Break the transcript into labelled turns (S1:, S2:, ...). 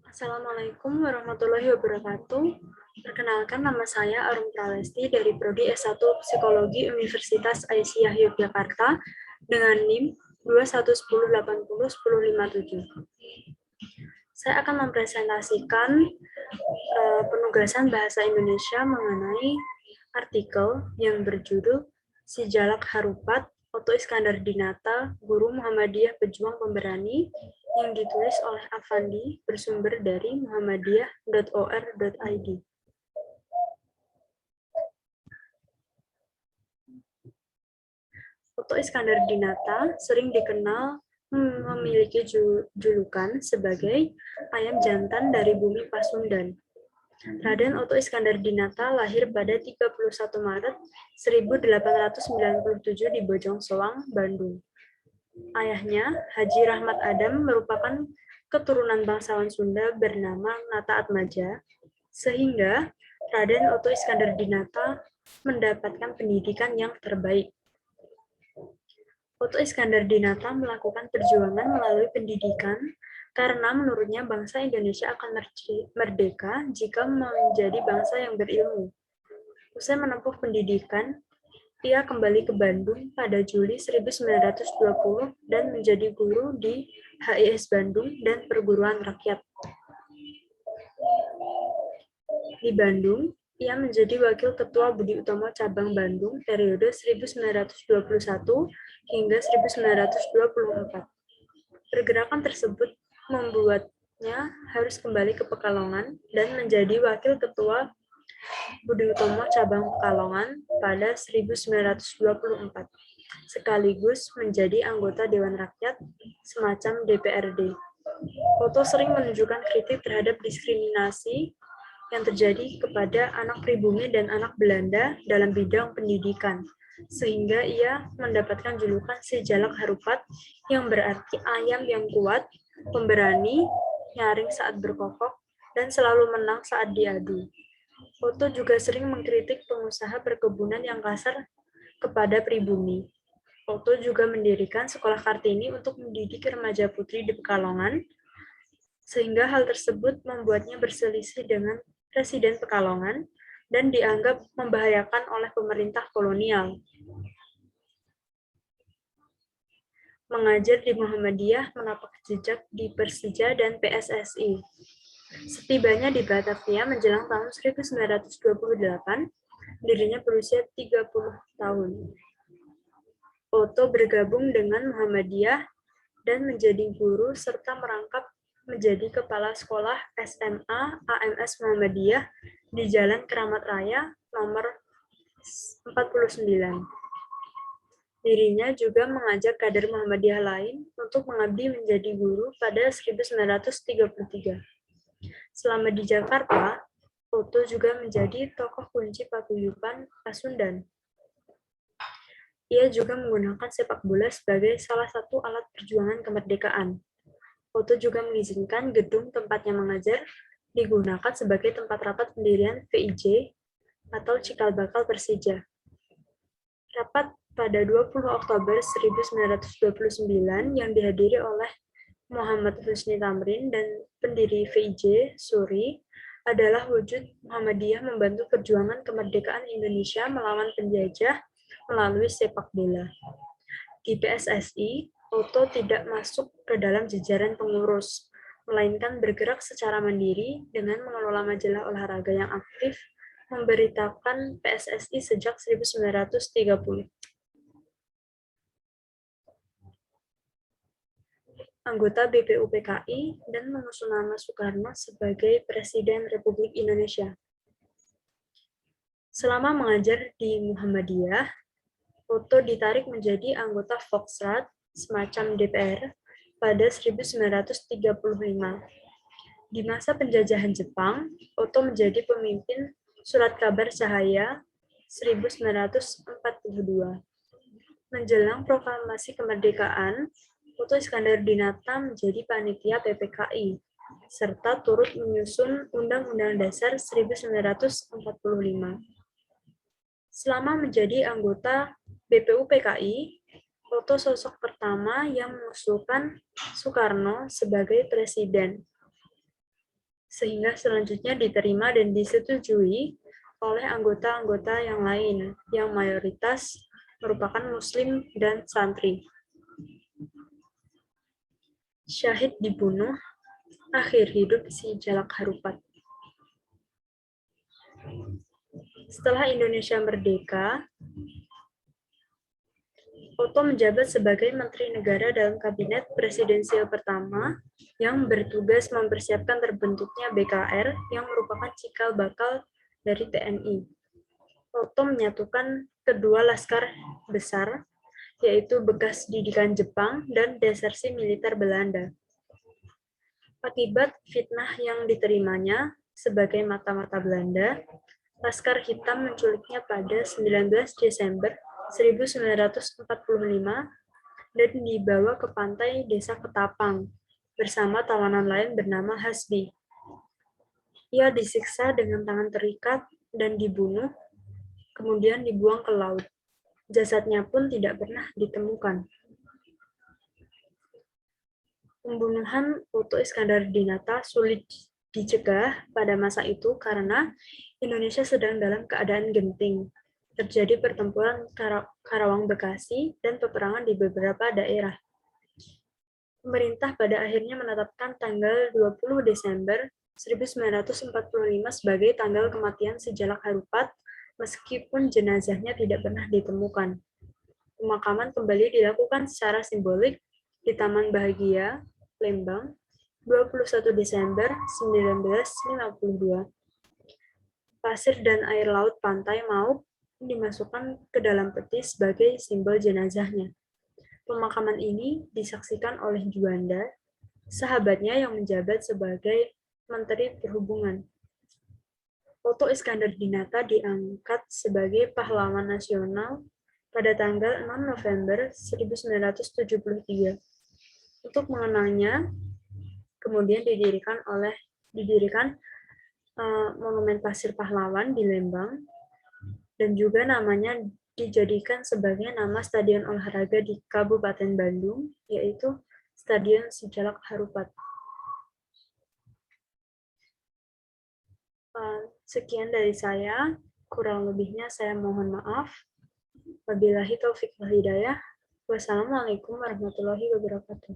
S1: Assalamualaikum warahmatullahi wabarakatuh. Perkenalkan, nama saya Arum Pralesti dari Prodi S1 Psikologi Universitas Aisyah Yogyakarta dengan NIM 211080107. Saya akan mempresentasikan penugasan bahasa Indonesia mengenai artikel yang berjudul Si Jalak Harupat, Oto Iskandar Dinata, Guru Muhammadiyah Pejuang Pemberani, yang ditulis oleh Afandi, bersumber dari muhammadiyah.or.id. Oto Iskandar Dinata sering dikenal memiliki julukan sebagai ayam jantan dari bumi Pasundan. Raden Oto Iskandar Dinata lahir pada 31 Maret 1897 di Bojong Soang, Bandung. Ayahnya, Haji Rahmat Adam, merupakan keturunan bangsawan Sunda bernama Nata Atmaja, sehingga Raden Oto Iskandar Dinata mendapatkan pendidikan yang terbaik. Oto Iskandar Dinata melakukan perjuangan melalui pendidikan karena menurutnya bangsa Indonesia akan merdeka jika menjadi bangsa yang berilmu. Usai menempuh pendidikan, ia kembali ke Bandung pada Juli 1920 dan menjadi guru di HIS Bandung dan Perguruan Rakyat. Di Bandung, ia menjadi Wakil Ketua Budi Utomo Cabang Bandung periode 1921 hingga 1924. Pergerakan tersebut membuatnya harus kembali ke Pekalongan dan menjadi Wakil Ketua Budi Utomo Cabang Pekalongan pada 1924, sekaligus menjadi anggota Dewan Rakyat semacam DPRD. Oto sering menunjukkan kritik terhadap diskriminasi yang terjadi kepada anak pribumi dan anak Belanda dalam bidang pendidikan, sehingga ia mendapatkan julukan Si Jalak Harupat yang berarti ayam yang kuat, pemberani, nyaring saat berkokok, dan selalu menang saat diadu. Oto juga sering mengkritik pengusaha perkebunan yang kasar kepada pribumi. Oto juga mendirikan sekolah Kartini untuk mendidik remaja putri di Pekalongan, sehingga hal tersebut membuatnya berselisih dengan Presiden Pekalongan dan dianggap membahayakan oleh pemerintah kolonial. Mengajar di Muhammadiyah, menapak jejak di Persija dan PSSI. Setibanya di Batavia menjelang tahun 1928, dirinya berusia 30 tahun. Oto bergabung dengan Muhammadiyah dan menjadi guru serta merangkap menjadi kepala sekolah SMA AMS Muhammadiyah di Jalan Keramat Raya nomor 49. Dirinya juga mengajak kader Muhammadiyah lain untuk mengabdi menjadi guru pada 1933. Selama di Jakarta, Oto juga menjadi tokoh kunci paguyuban Pasundan. Ia juga menggunakan sepak bola sebagai salah satu alat perjuangan kemerdekaan. Oto juga mengizinkan gedung tempatnya mengajar digunakan sebagai tempat rapat pendirian VIJ atau Cikal Bakal Persija. Rapat pada 20 Oktober 1929 yang dihadiri oleh Muhammad Husni Tamrin dan pendiri VIJ, Suri, adalah wujud Muhammadiyah membantu perjuangan kemerdekaan Indonesia melawan penjajah melalui sepak bola. Di PSSI, Oto tidak masuk ke dalam jajaran pengurus, melainkan bergerak secara mandiri dengan mengelola majalah olahraga yang aktif, memberitakan PSSI sejak 1930. Anggota BPUPKI dan mengusung nama Soekarno sebagai Presiden Republik Indonesia. Selama mengajar di Muhammadiyah, Oto ditarik menjadi anggota Volksrat, semacam DPR, pada 1935. Di masa penjajahan Jepang, Oto menjadi pemimpin Surat Kabar Cahaya 1942. Menjelang proklamasi kemerdekaan, Oto Iskandar Dinata menjadi panitia PPKI, serta turut menyusun Undang-Undang Dasar 1945. Selama menjadi anggota BPUPKI, Oto sosok pertama yang mengusulkan Soekarno sebagai presiden. sehingga selanjutnya diterima dan disetujui oleh anggota-anggota yang lain, yang mayoritas merupakan Muslim dan santri. Syahid dibunuh, akhir hidup si Jalak Harupat. Setelah Indonesia merdeka, Oto menjabat sebagai Menteri Negara dalam Kabinet Presidensial pertama yang bertugas mempersiapkan terbentuknya BKR yang merupakan cikal bakal dari TNI. Oto menyatukan kedua laskar besar, yaitu bekas didikan Jepang dan desersi militer Belanda. Akibat fitnah yang diterimanya sebagai mata-mata Belanda, Laskar Hitam menculiknya pada 19 Desember 1945 dan dibawa ke pantai desa Ketapang bersama tawanan lain bernama Hasbi. Ia disiksa dengan tangan terikat dan dibunuh, kemudian dibuang ke laut. Jasadnya pun tidak pernah ditemukan. Pembunuhan Oto Iskandar-Dinata sulit dicegah pada masa itu karena Indonesia sedang dalam keadaan genting. Terjadi pertempuran Karawang-Bekasi dan peperangan di beberapa daerah. Pemerintah pada akhirnya menetapkan tanggal 20 Desember 1945 sebagai tanggal kematian si Jalak Harupat, meskipun jenazahnya tidak pernah ditemukan. Pemakaman kembali dilakukan secara simbolik di Taman Bahagia, Lembang, 21 Desember 1952. Pasir dan air laut pantai Mauk dimasukkan ke dalam peti sebagai simbol jenazahnya. Pemakaman ini disaksikan oleh Juanda, sahabatnya yang menjabat sebagai Menteri Perhubungan. Oto Iskandar-Dinata diangkat sebagai pahlawan nasional pada tanggal 6 November 1973. Untuk mengenalnya, kemudian didirikan Monumen Pasir Pahlawan di Lembang, dan juga namanya dijadikan sebagai nama stadion olahraga di Kabupaten Bandung, yaitu Stadion Si Jalak Harupat. Sekian dari saya, kurang lebihnya saya mohon maaf. Wabillahi taufiq wal hidayah. Wassalamualaikum warahmatullahi wabarakatuh.